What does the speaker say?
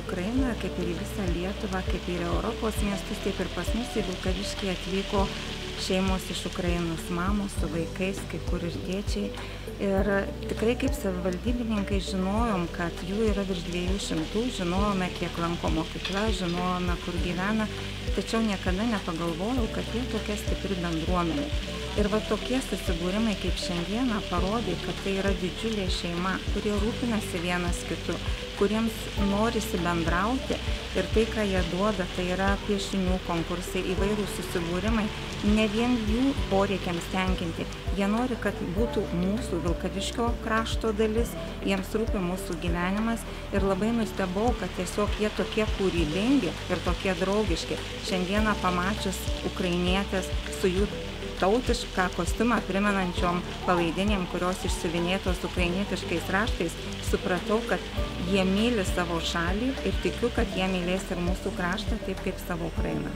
Ukrainą, kaip ir į visą Lietuvą, kaip ir Europos miestus, taip ir pas mus į Vilkaviškį atvyko šeimos iš Ukrainos, mamos su vaikais, kai kur ir tėčiai. Ir tikrai kaip savivaldybininkai žinojom, kad jų yra virš 200, žinojome, kiek lanko mokykla, žinojome, kur gyvena, tačiau niekada nepagalvojau, kad jie tokia stipri bendruomenė. Ir va tokie susibūrimai kaip šiandieną parodė, kad tai yra didžiulė šeima, kurie rūpinasi vienas kitu, kuriems norisi bendrauti ir tai, ką jie duoda, tai yra piešinių konkursai, įvairūs susibūrimai, ne vien jų poreikiams tenkinti. Jie nori, kad būtų mūsų Vilkaviškio krašto dalis, jiems rūpi mūsų gyvenimas ir labai nustebau, kad tiesiog jie tokie kūrybingi ir tokie draugiški. Šiandieną pamačius ukrainietės su jų tautišką kostiumą primenančiom palaidinėm, kurios išsiuvinėtos ukrainietiškais raštais, supratau, kad jie myli savo šalį ir tikiu, kad jie mylės ir mūsų kraštą taip kaip savo Ukrainą.